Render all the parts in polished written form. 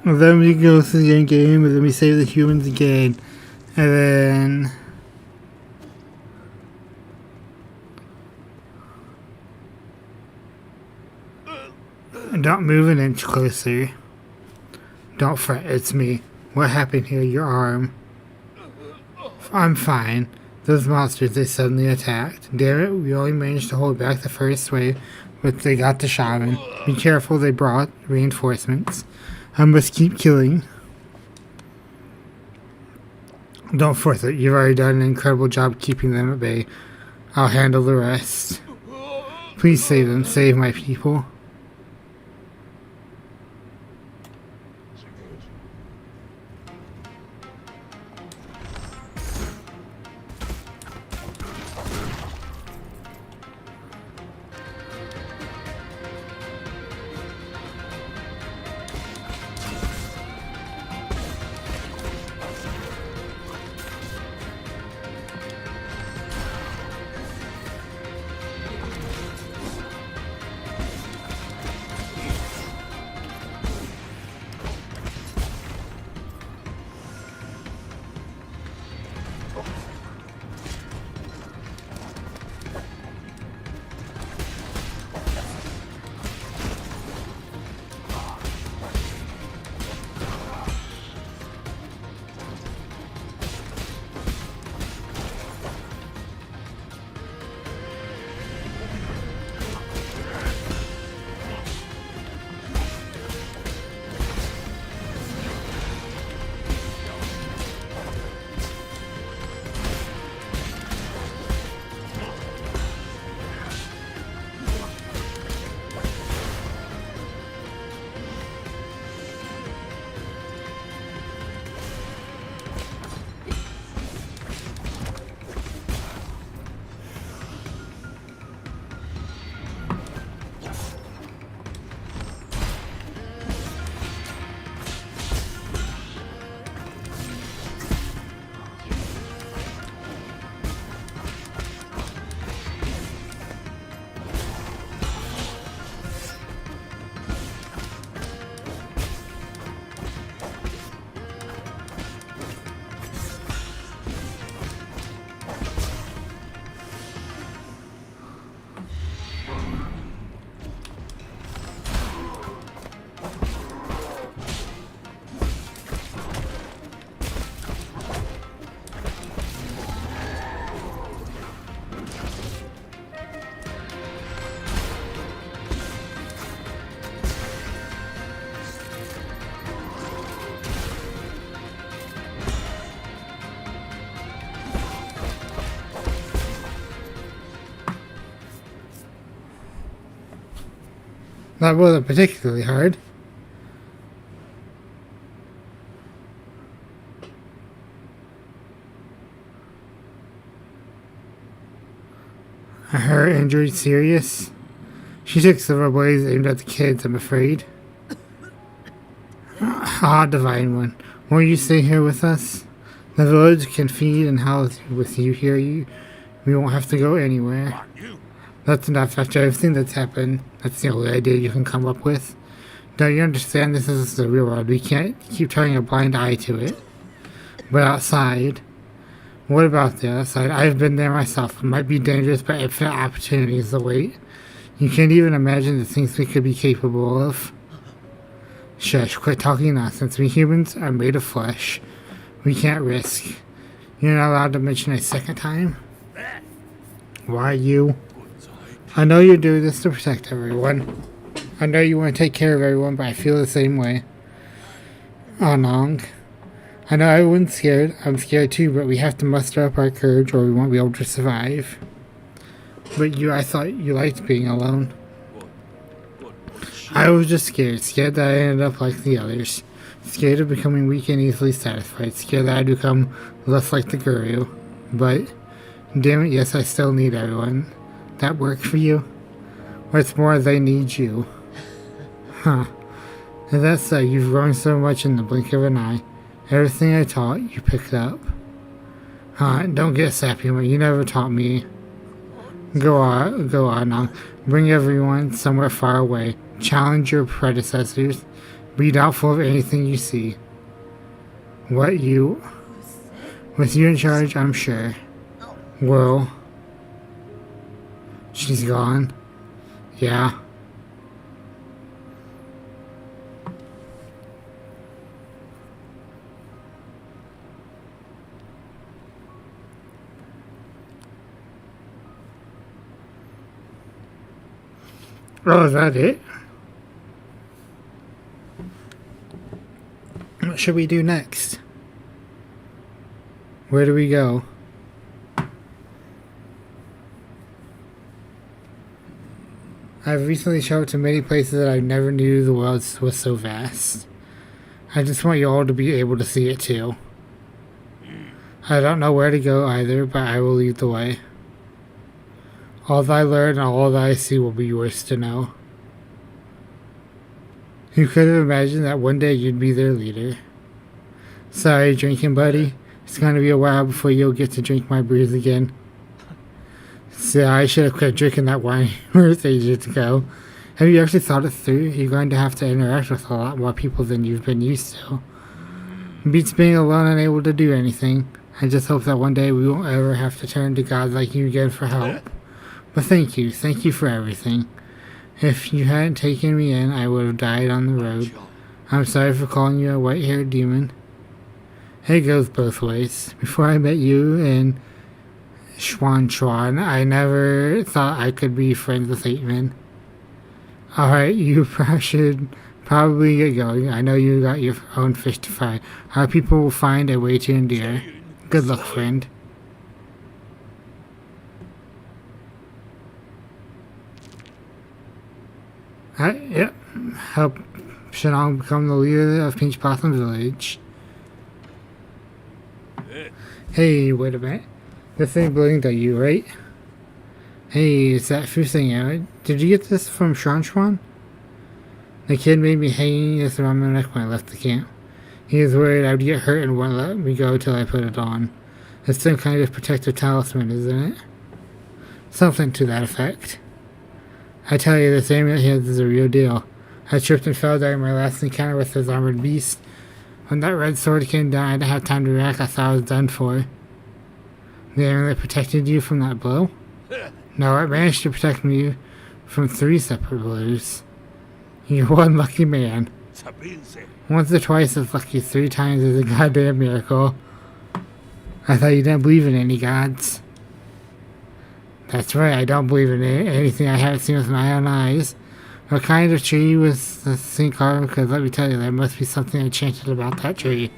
And then we go through the end game, and then we save the humans again. And then... Don't move an inch closer. Don't fret, it's me. What happened here? Your arm. I'm fine. Those monsters, they suddenly attacked. Damn it, we only managed to hold back the first wave, but they got the shaman. Be careful, they brought reinforcements. I must keep killing. Don't force it, you've already done an incredible job keeping them at bay. I'll handle the rest. Please save them, save my people. That wasn't particularly hard. Her injury serious? She took several blows aimed at the kids, I'm afraid. Ah, Divine One. Won't you stay here with us? The village can feed and house you. With you here, we won't have to go anywhere. That's enough after everything that's happened. That's the only idea you can come up with. Don't you understand this is the real world? We can't keep turning a blind eye to it. But outside... What about the outside? I've been there myself. It might be dangerous, but infinite opportunities await. You can't even imagine the things we could be capable of. Shush, quit talking nonsense. We humans are made of flesh. We can't risk. You're not allowed to mention a second time? Why you? I know you're doing this to protect everyone. I know you want to take care of everyone, but I feel the same way. Anong. I know everyone's scared. I'm scared too, but we have to muster up our courage or we won't be able to survive. But I thought you liked being alone. I was just scared. Scared that I ended up like the others. Scared of becoming weak and easily satisfied. Scared that I'd become less like the guru. But, damn it, yes, I still need everyone. That work for you? What's more, they need you. Huh. And that's that you've grown so much in the blink of an eye. Everything I taught, you picked up. Huh, don't get sappy, man. You never taught me. Go on now. Bring everyone somewhere far away. Challenge your predecessors. Be doubtful of anything you see. With you in charge, I'm sure. Well, she's gone. Yeah. Oh, is that it? What should we do next? Where do we go? I've recently traveled to many places that I never knew the world was so vast. I just want you all to be able to see it too. I don't know where to go either, but I will lead the way. All that I learn and all that I see will be yours to know. Who could have imagined that one day you'd be their leader? Sorry, drinking buddy. It's gonna be a while before you'll get to drink my brews again. So I should have quit drinking that wine ages ago. Have you actually thought it through? You're going to have to interact with a lot more people than you've been used to. Beats being alone and unable to do anything. I just hope that one day we won't ever have to turn to God like you again for help. But thank you for everything. If you hadn't taken me in, I would have died on the road. I'm sorry for calling you a white-haired demon. It goes both ways. Before I met you in Xuan, I never thought I could be friends with 8-men. Alright, you should probably get going. I know you got your own fish to fry. Our people will find a way to endure. Good luck, friend. Yep. Help Shenong become the leader of Peach Blossom Village. Hey, wait a minute. This ain't belonging to you, right? Hey, it's that food thing out. Did you get this from Xuan? The kid made me hanging this around my neck when I left the camp. He was worried I'd get hurt and wouldn't let me go till I put it on. It's some kind of protective talisman, isn't it? Something to that effect. I tell you, this amulet here is a real deal. I tripped and fell during my last encounter with this armored beast. When that red sword came down, I didn't have time to react. I thought I was done for. The amulet protected you from that blow? No, it managed to protect me from 3 separate blows. You're one lucky man. Once or twice is lucky, 3 times is a goddamn miracle. I thought you didn't believe in any gods. That's right, I don't believe in anything I haven't seen with my own eyes. What kind of tree was the thing called? Because let me tell you, there must be something enchanted about that tree.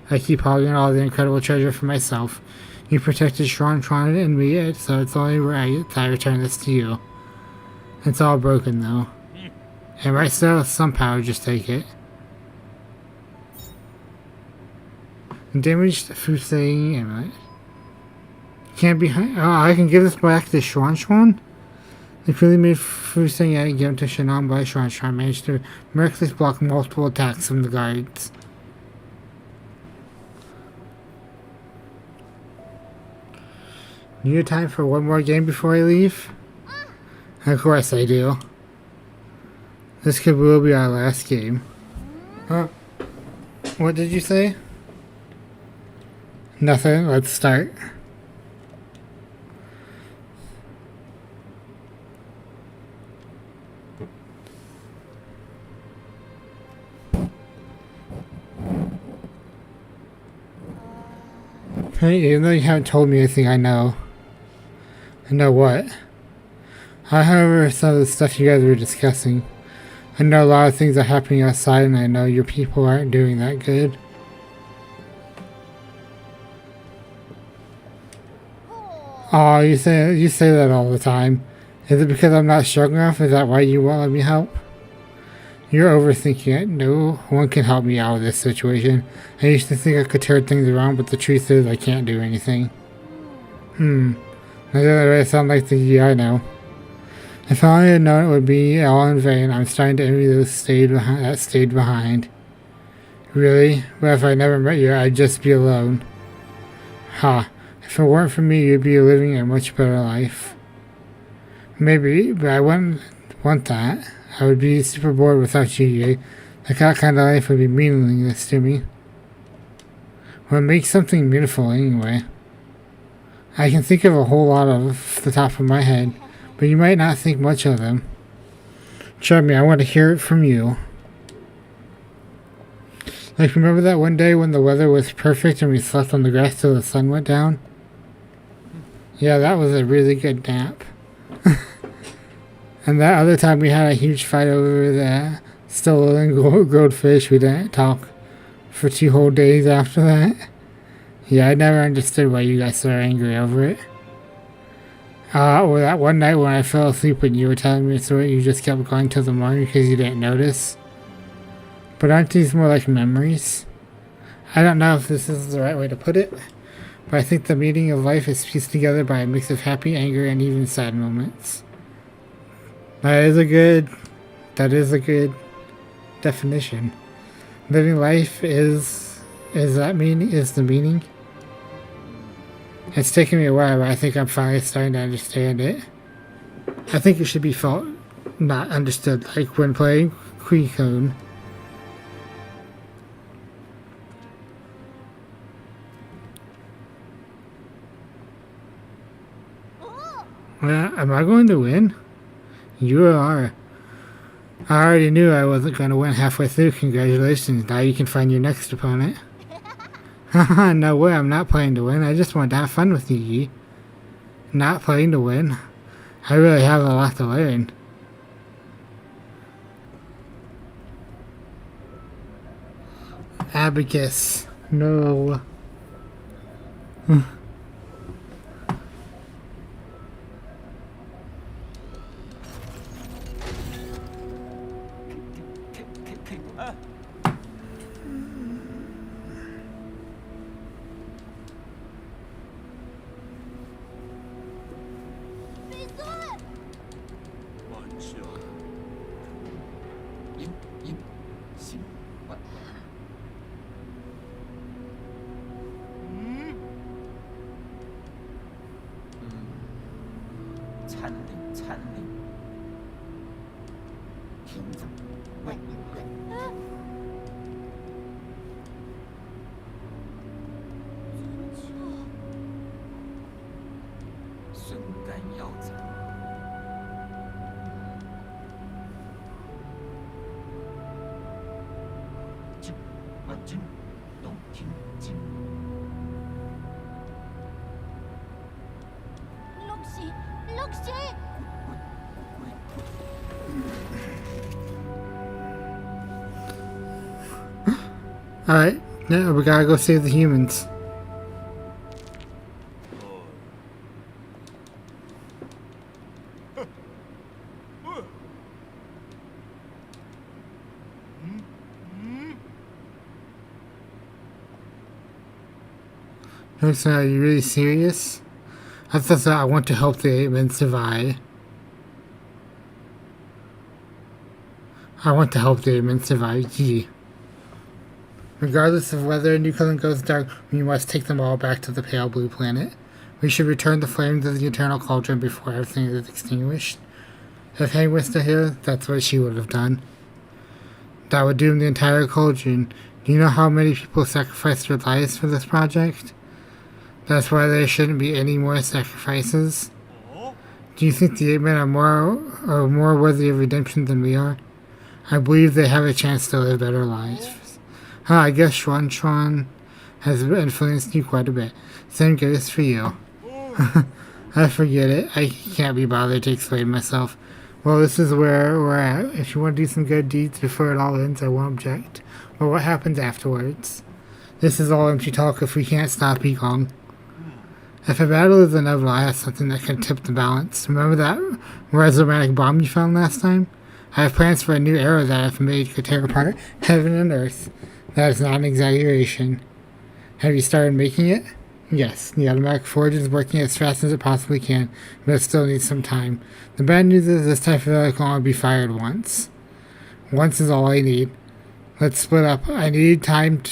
I keep hogging all the incredible treasure for myself. You protected Xuan and me, so it's only right that I return this to you. It's all broken, though. It might still have some power, just take it. Damaged Fusang amulet. Can't be. Oh, I can give this back to Xuan? The clearly made Fusang egg given to Shenong by Xuan managed to miraculously block multiple attacks from the guards. Need time for one more game before I leave? Of course I do. This will be our last game. Huh? What did you say? Nothing. Let's start. Hey, even though you haven't told me anything, I know. I know what? I heard some of the stuff you guys were discussing. I know a lot of things are happening outside, and I know your people aren't doing that good. Oh, you say that all the time. Is it because I'm not strong enough? Is that why you won't let me help? You're overthinking it. No one can help me out of this situation. I used to think I could turn things around, but the truth is I can't do anything. That doesn't really sound like the you I know. If I had known it would be all in vain, I'm starting to envy those that stayed behind. Really? But if I never met you, I'd just be alone. Ha. If it weren't for me, you'd be living a much better life. Maybe, but I wouldn't want that. I would be super bored without you. Like that kind of life would be meaningless to me. What makes something beautiful anyway? I can think of a whole lot off the top of my head, but you might not think much of them. Trust me, I want to hear it from you. Like, remember that one day when the weather was perfect and we slept on the grass till the sun went down? Yeah, that was a really good nap. And that other time we had a huge fight over the still living grilled fish. We didn't talk for 2 whole days after that. Yeah, I never understood why you guys were angry over it. Or that one night when I fell asleep and you were telling me a story, you just kept going till the morning because you didn't notice. But aren't these more like memories? I don't know if this is the right way to put it, but I think the meaning of life is pieced together by a mix of happy, anger, and even sad moments. That is a good definition. Living life is the meaning. It's taken me a while, but I think I'm finally starting to understand it. I think it should be felt, not understood, like when playing Suicune. Am I going to win? You are. I already knew I wasn't going to win halfway through. Congratulations. Now you can find your next opponent. Haha, no way. I'm not playing to win. I just want to have fun with you, Yi. Not playing to win. I really have a lot to learn. Abacus. No. Alright, now we gotta go save the humans. So are you really serious? I thought that I want to help the ape-men survive. I want to help the ape-men survive, gee. Regardless of whether a new color goes dark, we must take them all back to the pale blue planet. We should return the flames of the eternal cauldron before everything is extinguished. If Hang was still here, that's what she would have done. That would doom the entire cauldron. Do you know how many people sacrificed their lives for this project? That's why there shouldn't be any more sacrifices. Do you think the ape-men are more worthy of redemption than we are? I believe they have a chance to live better lives. I guess Xuan has influenced you quite a bit. Same goes for you. I forget it. I can't be bothered to explain myself. Well, this is where we're at. If you want to do some good deeds before it all ends, I won't object. But what happens afterwards? This is all empty talk if we can't stop Yikong. If a battle is inevitable, I have something that can tip the balance. Remember that resomatic bomb you found last time? I have plans for a new arrow that I've made could tear apart heaven and earth. That is not an exaggeration. Have you started making it? Yes, the automatic forge is working as fast as it possibly can, but it still needs some time. The bad news is this type of arrow can only be fired once. Once is all I need. Let's split up. I need time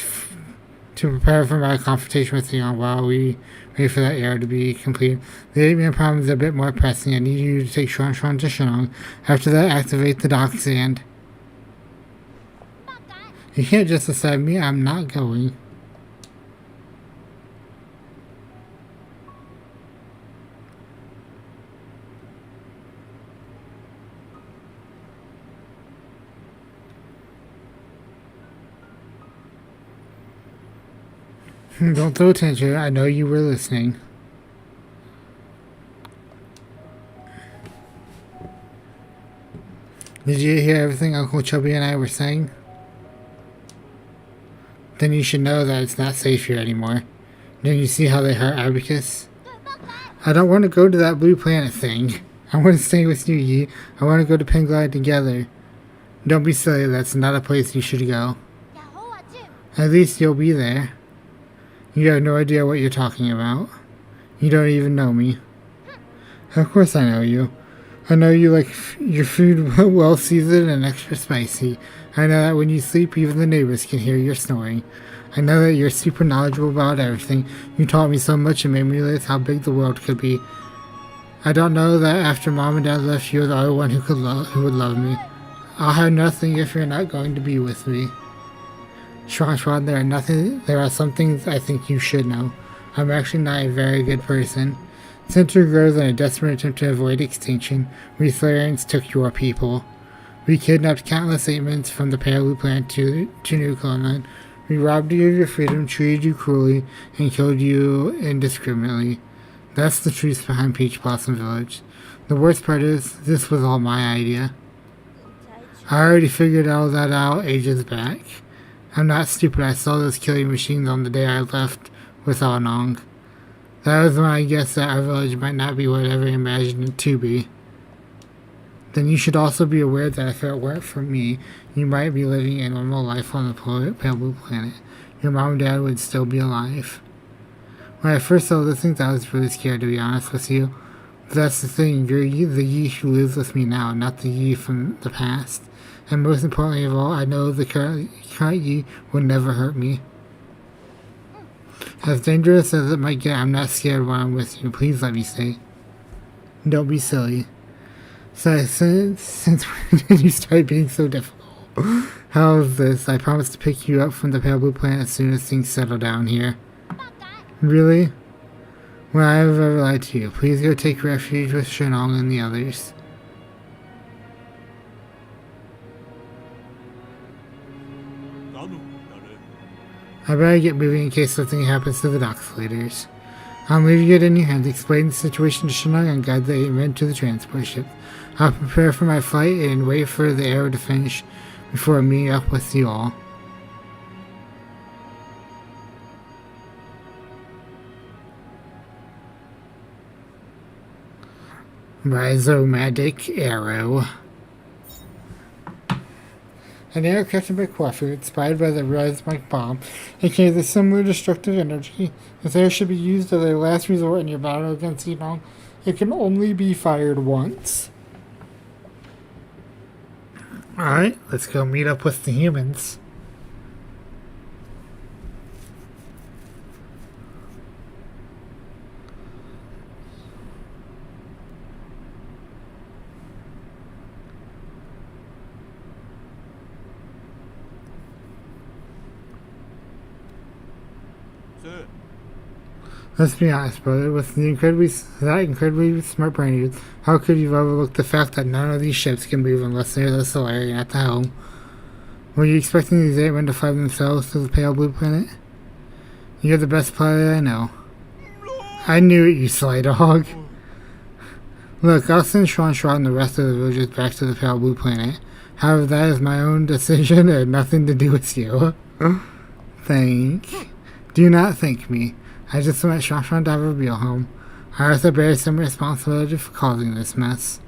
to prepare for my confrontation with Leon while we wait for that arrow to be completed. The 8-man problem is a bit more pressing. I need you to take Xuan to Shillong. After that, activate the dock sand. You can't just decide me, I'm not going. Don't throw attention, I know you were listening. Did you hear everything Uncle Chubby and I were saying? Then you should know that it's not safe here anymore. Didn't you see how they hurt Abacus? I don't want to go to that blue planet thing. I want to stay with you, Yi. I want to go to Penglide together. Don't be silly, that's not a place you should go. At least you'll be there. You have no idea what you're talking about. You don't even know me. Of course I know you. I know you like your food well seasoned and extra spicy. I know that when you sleep, even the neighbors can hear your snoring. I know that you're super knowledgeable about everything. You taught me so much and made me realize how big the world could be. I don't know that after Mom and Dad left, you're the only one who would love me. I'll have nothing if you're not going to be with me. Schwan, there are some things I think you should know. I'm actually not a very good person. Since your grows in a desperate attempt to avoid extinction, we Solarians took your people. We kidnapped countless Atemans from the Pale Planet to New Cologne. We robbed you of your freedom, treated you cruelly, and killed you indiscriminately. That's the truth behind Peach Blossom Village. The worst part is, this was all my idea. I already figured all that out ages back. I'm not stupid, I saw those killing machines on the day I left with Anong. That was when I guessed that our village might not be what I ever imagined it to be. Then you should also be aware that if it weren't for me, you might be living a normal life on the Pale Blue Planet. Your mom and dad would still be alive. When I first saw this thing, I was really scared, to be honest with you. But that's the thing, you're the Yi who lives with me now, not the Yi from the past. And most importantly of all, I know the current Yi will never hurt me. As dangerous as it might get, I'm not scared when I'm with you. Please let me stay. Don't be silly. So since when did you start being so difficult? How is this? I promise to pick you up from the Pale Blue Planet as soon as things settle down here. Really? Well, I have ever lied to you. Please go take refuge with Shenong and the others. I better get moving in case something happens to the Doxlators. I'm leaving it in your hands. Explain the situation to Shenong and guide the men to the transport ship. I'll prepare for my flight and wait for the arrow to finish before meeting up with you all. Rhizomatic arrow. An arrow captured by Quafu, inspired by the Rhizomatic bomb, and carries a similar destructive energy. This arrow should be used as a last resort in your battle against Enong. It can only be fired once. Alright, let's go meet up with the humans. Let's be honest, brother. With that incredibly smart brain youth, how could you overlook the fact that none of these ships can move unless they're the Solarian at the helm? Were you expecting these 8 men to fly themselves to the Pale Blue Planet? You're the best pilot I know. I knew it, you sly dog. Look, I'll send Schwan and the rest of the villagers back to the Pale Blue Planet. However, that is my own decision and nothing to do with you. Do not thank me. I just want Schwan to have a real home. I also bear some responsibility for causing this mess.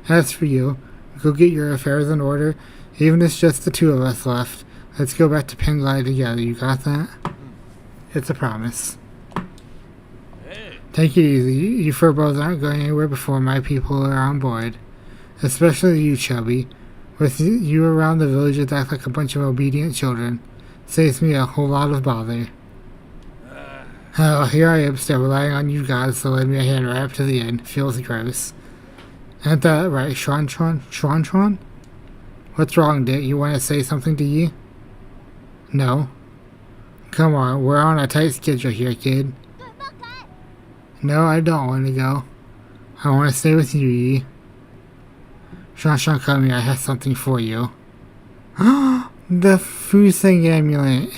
As for you, go get your affairs in order. Even if it's just the 2 of us left, let's go back to Penglide together. You got that? It's a promise. Take it easy. You furballs aren't going anywhere before my people are on board. Especially you, Chubby. With you around, the villagers act like a bunch of obedient children. Saves me a whole lot of bother. Oh, here I am still relying on you guys to lend me a hand right up to the end. Feels gross. Ain't that right, Schwan? What's wrong, Dick? You want to say something to Yi? No. Come on, we're on a tight schedule here, kid. No, I don't want to go. I want to stay with you, Yi. Shanshan, come here, I have something for you. The Fusang amulet.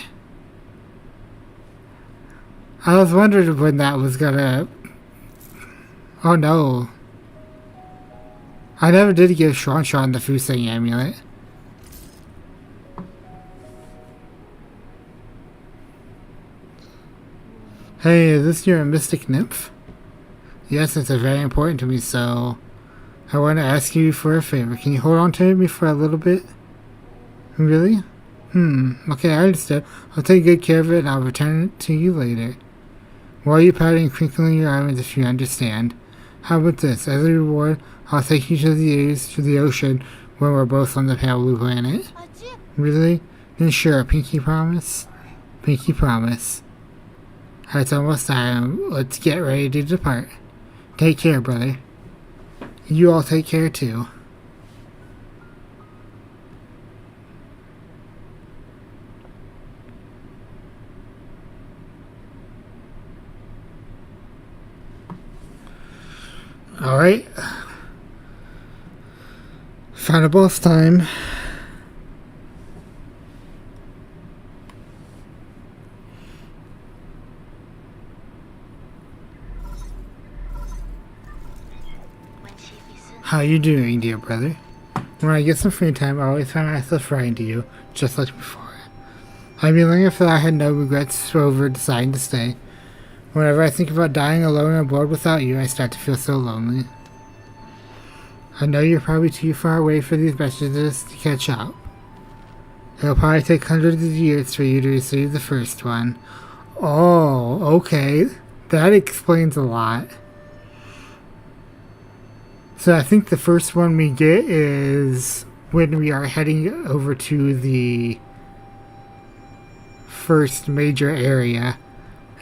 I was wondering when that was gonna... Oh no. I never did give Shanshan the Fusang amulet. Hey, is this your mystic nymph? Yes, it's very important to me, so... I want to ask you for a favor. Can you hold on to me for a little bit? Really? Okay, I understand. I'll take good care of it and I'll return it to you later. While you pouting and crinkling your eyelids if you understand. How about this? As a reward, I'll take you to the ocean when we're both on the pale blue planet. Really? Then sure, pinky promise? Pinky promise. It's almost time. Let's get ready to depart. Take care, brother. You all take care too. Alright. Final boss time. How you doing, dear brother? When I get some free time, I always find myself writing to you, just like before. I'd be lying if I had no regrets over deciding to stay. Whenever I think about dying alone on board without you, I start to feel so lonely. I know you're probably too far away for these messages to catch up. It'll probably take hundreds of years for you to receive the first one. Oh, okay. That explains a lot. So I think the first one we get is when we are heading over to the first major area.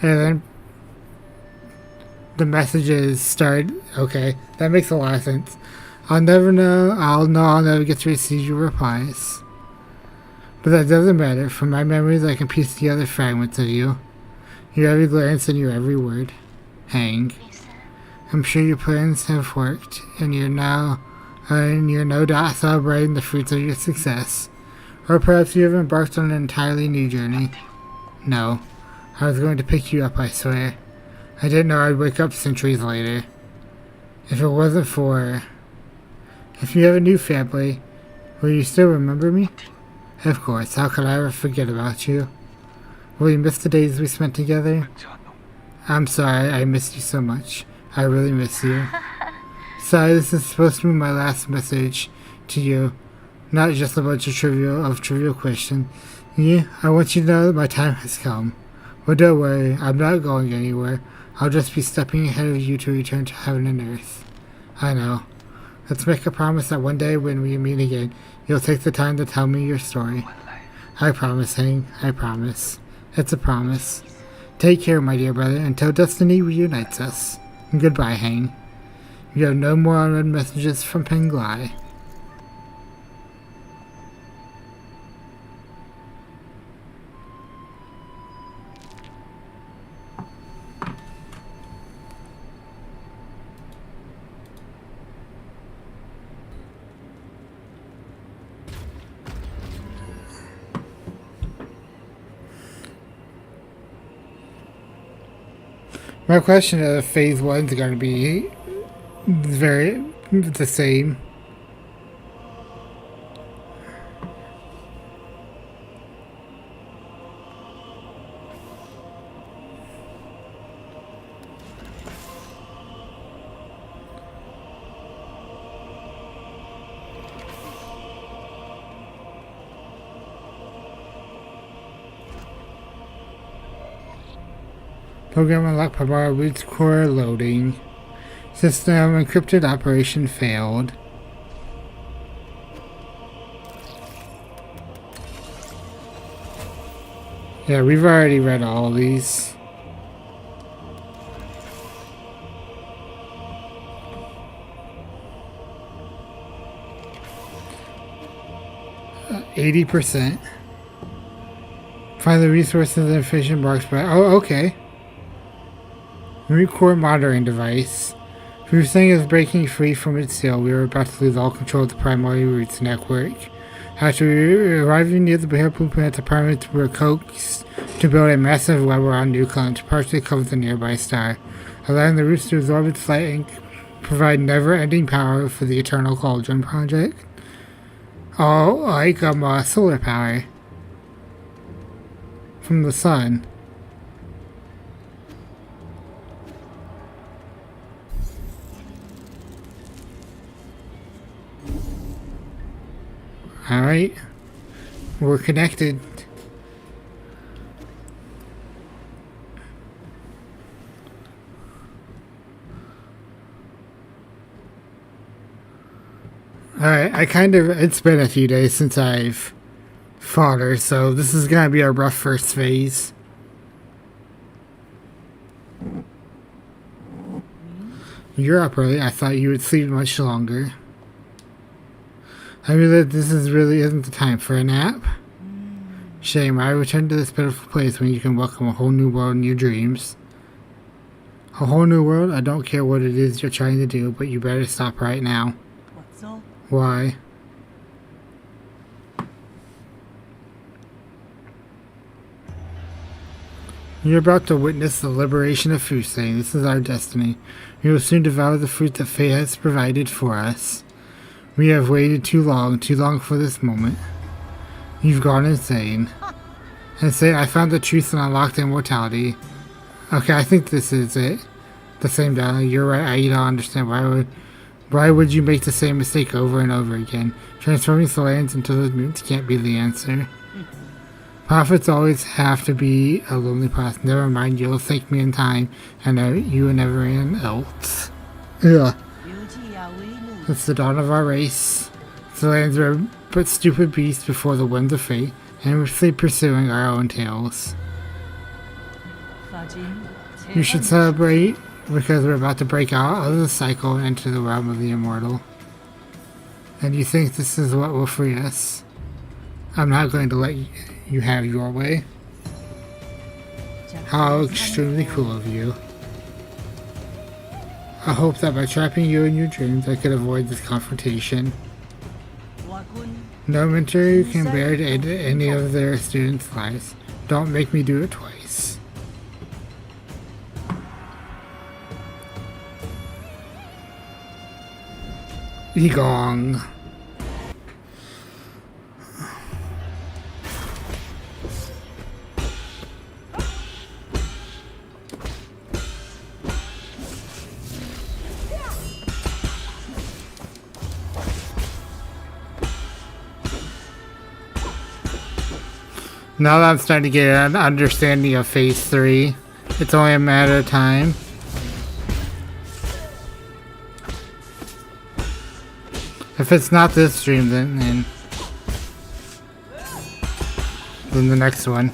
And then the messages start. Okay, that makes a lot of sense. I'll never get to receive your replies. But that doesn't matter. From my memories, I can piece together fragments of you. Your every glance and your every word. Hang. I'm sure your plans have worked, and you're no doubt celebrating the fruits of your success. Or perhaps you have embarked on an entirely new journey. No. I was going to pick you up, I swear. I didn't know I'd wake up centuries later. If it wasn't for... If you have a new family, will you still remember me? Of course, how could I ever forget about you? Will you miss the days we spent together? I'm sorry, I missed you so much. I really miss you. Sorry, this is supposed to be my last message to you. Not just a bunch of trivial questions. Yeah, I want you to know that my time has come. But don't worry, I'm not going anywhere. I'll just be stepping ahead of you to return to heaven and earth. I know. Let's make a promise that one day when we meet again, you'll take the time to tell me your story. I promise, Hang. I promise. It's a promise. Take care, my dear brother, until destiny reunites us. Goodbye, Hang. You have no more unread messages from Penglai. My question of phase 1 is going to be the same. Program unlocked Pabara Roots Core loading. System encrypted operation failed. Yeah, we've already read all of these. %. Find the resources and efficient box by. Oh, okay. Record monitoring device. Fusang is breaking free from its seal. We are about to lose all control of the primary roots network. After arriving near the Bear Blueprint, the pyramids were coaxed to build a massive web around Newcon to partially cover the nearby star, allowing the roots to absorb its light and provide never-ending power for the Eternal Cauldron project. Oh, like solar power from the sun. Alright. We're connected. Alright, it's been a few days since I've fought her, so this is gonna be a rough first phase. You're up early. I thought you would sleep much longer. I mean that this really isn't the time for a nap. Shame, I returned to this beautiful place when you can welcome a whole new world in your dreams. A whole new world? I don't care what it is you're trying to do, but you better stop right now. What's all? Why? You're about to witness the liberation of Fusang. This is our destiny. We will soon devour the fruit that fate has provided for us. We have waited too long for this moment. You've gone insane. Insane, I found the truth and unlocked immortality. Okay, I think this is it. The same dialogue. You're right, I don't understand. Why would you make the same mistake over and over again? Transforming Solans into those mutants can't be the answer. Prophets always have to be a lonely path. Never mind, you'll thank me in time, and you and everyone else. Ugh. It's the dawn of our race. Solans were but stupid beasts before the winds of fate, aimlessly pursuing our own tails. You should celebrate because we're about to break out of the cycle and enter the realm of the immortal. And you think this is what will free us? I'm not going to let you have your way. How extremely cool of you. I hope that by trapping you in your dreams, I could avoid this confrontation. No mentor can bear to end any of their students' lives. Don't make me do it twice. Yigong. Now that I'm starting to get an understanding of Phase 3, it's only a matter of time. If it's not this stream, then the next one.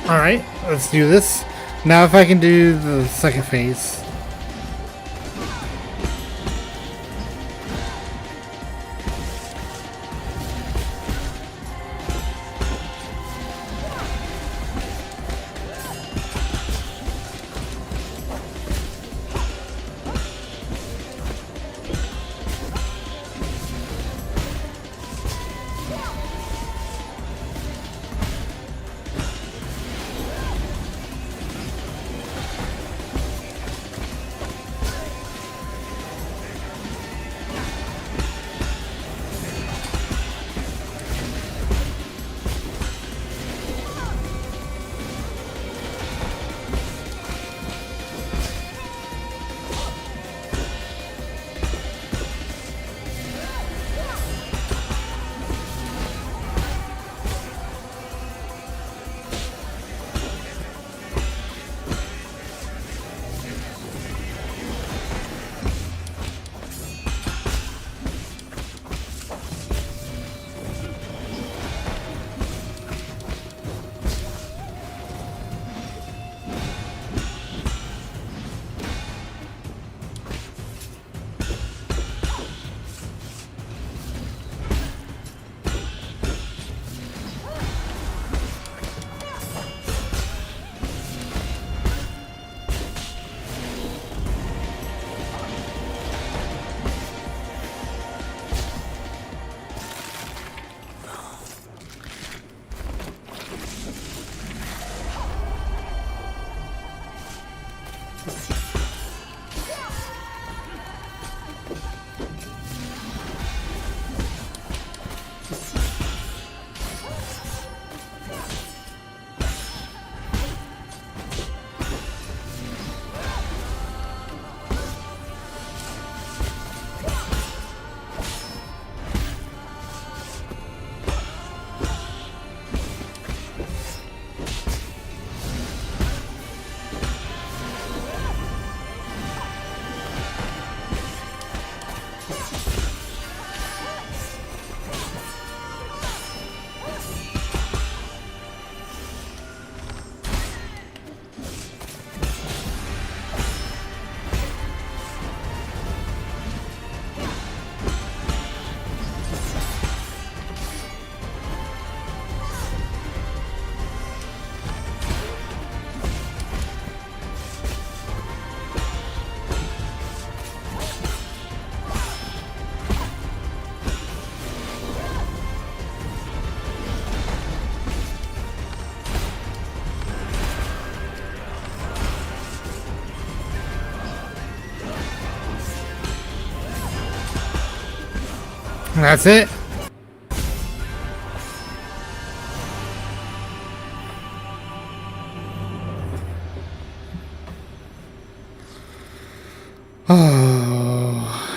Alright, let's do this. Now if I can do the second phase. That's it. Oh.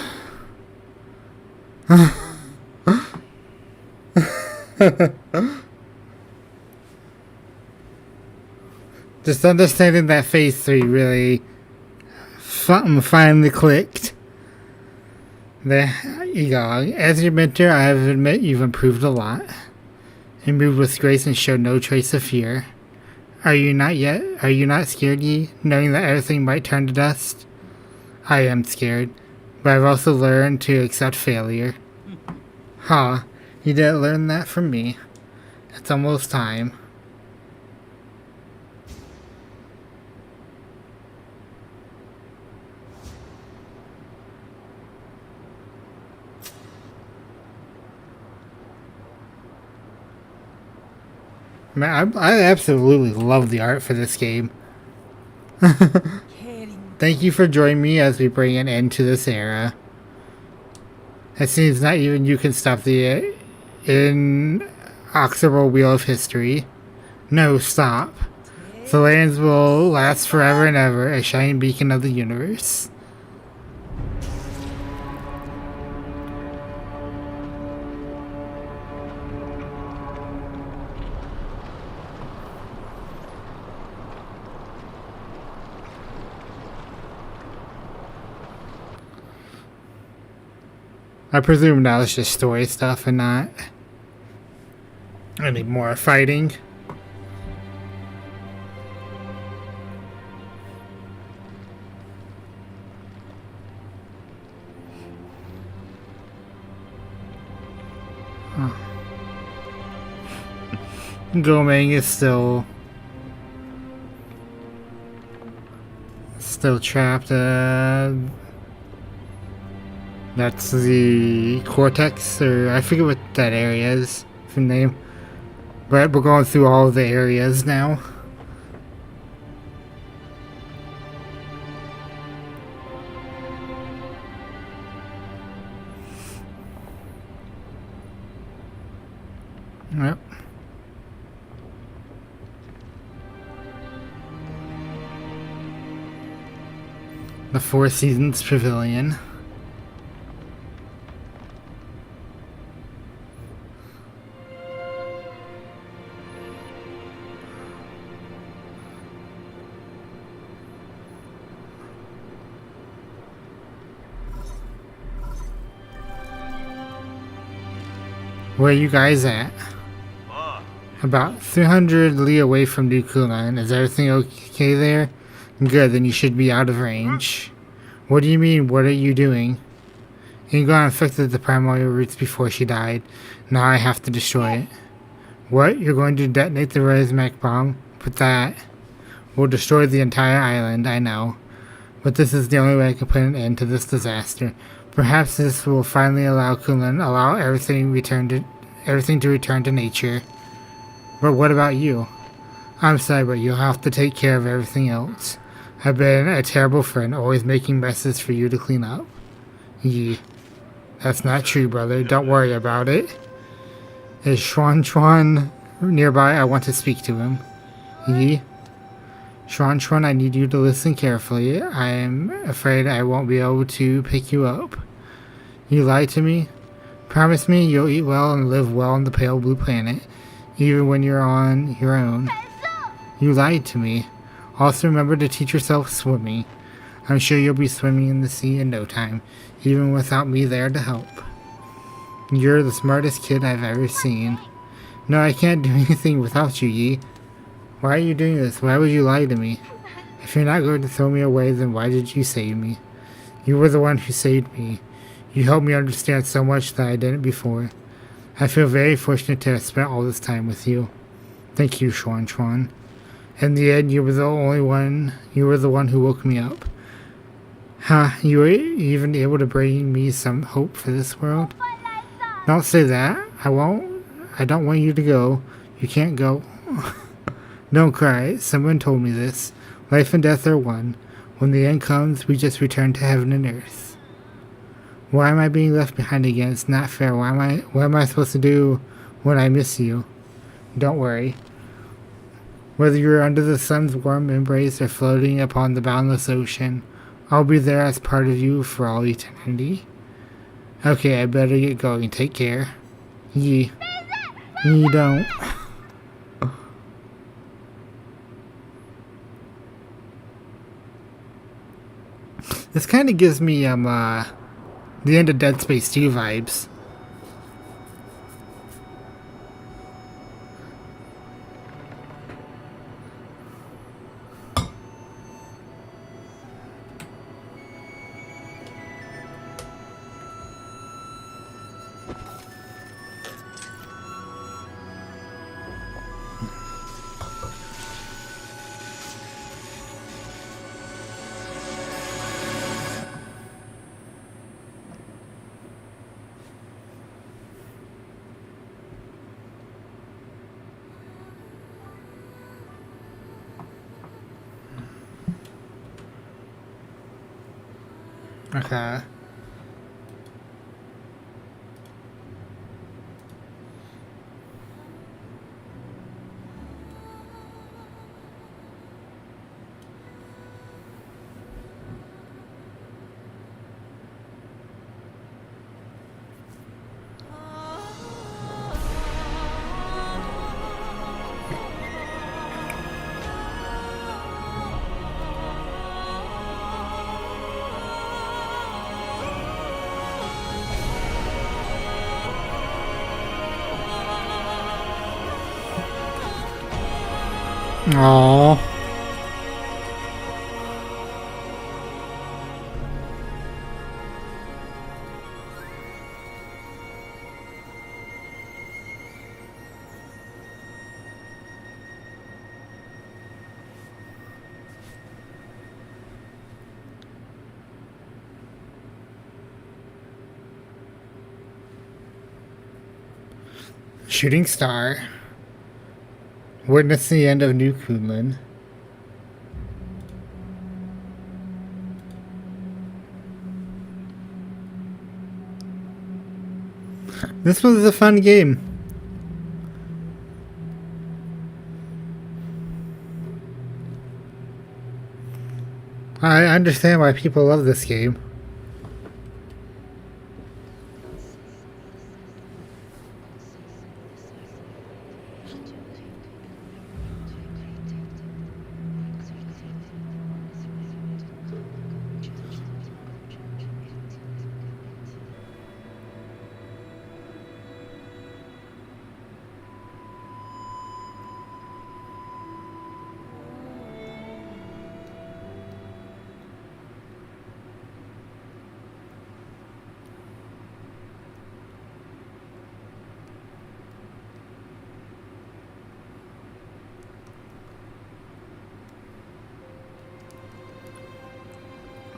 Just understanding that phase 3 really finally clicked. There, Egog, as your mentor, I have admit you've improved a lot. You moved with grace and showed no trace of fear. Are you not scared, Yi, knowing that everything might turn to dust? I am scared, but I've also learned to accept failure. Huh, you didn't learn that from me. It's almost time. Man, I absolutely love the art for this game. Thank you for joining me as we bring an end to this era. It seems not even you can stop the inexorable wheel of history. No, stop. The lands will last forever and ever, a shining beacon of the universe. I presume now it's just story stuff and not any more fighting. Huh. Gomeng is still trapped. That's the Cortex, or I forget what that area is from name. But we're going through all the areas now. Yep. The Four Seasons Pavilion. Where are you guys at? About 300 li away from New Kulan. Is everything okay there? Good, then you should be out of range. What do you mean, what are you doing? Ingon infected the primordial roots before she died. Now I have to destroy it. What? You're going to detonate the Resmec bomb? But that will destroy the entire island, I know. But this is the only way I can put an end to this disaster. Perhaps this will finally allow Kulan, everything to return to nature. But what about you? I'm sorry, but you'll have to take care of everything else. I've been a terrible friend, always making messes for you to clean up. Yi. That's not true, brother. Don't worry about it. Is Chuan nearby? I want to speak to him. Yi. Chuan, I need you to listen carefully. I am afraid I won't be able to pick you up. You lied to me? Promise me you'll eat well and live well on the pale blue planet, even when you're on your own. You lied to me. Also remember to teach yourself swimming. I'm sure you'll be swimming in the sea in no time, even without me there to help. You're the smartest kid I've ever seen. No, I can't do anything without you, Yi. Why are you doing this? Why would you lie to me? If you're not going to throw me away, then why did you save me? You were the one who saved me. You helped me understand so much that I didn't before. I feel very fortunate to have spent all this time with you. Thank you, Chuan. In the end, you were the one who woke me up. You were even able to bring me some hope for this world? Don't say that. I won't. I don't want you to go. You can't go. Don't cry. Someone told me this. Life and death are one. When the end comes, we just return to heaven and earth. Why am I being left behind again? It's not fair. What am I supposed to do when I miss you? Don't worry. Whether you're under the sun's warm embrace or floating upon the boundless ocean, I'll be there as part of you for all eternity. Okay, I better get going. Take care. Yi. You don't. This kind of gives me the end of Dead Space 2 vibes. Okay. Aww. Shooting star. Witness the end of New Kunlun. This was a fun game. I understand why people love this game.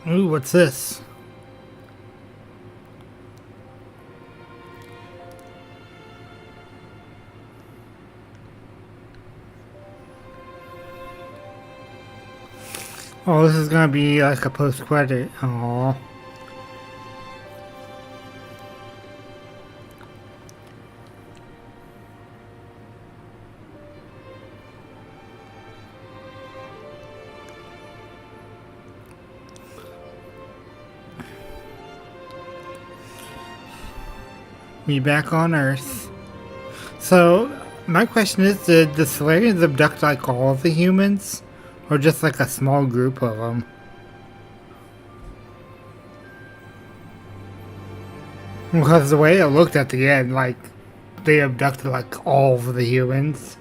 Ooh, what's this? Oh, this is gonna be like a post-credit. Oh. Me back on Earth. So, my question is, did the Solarians abduct like all of the humans? Or just like a small group of them? Because the way it looked at the end, like, they abducted like all of the humans.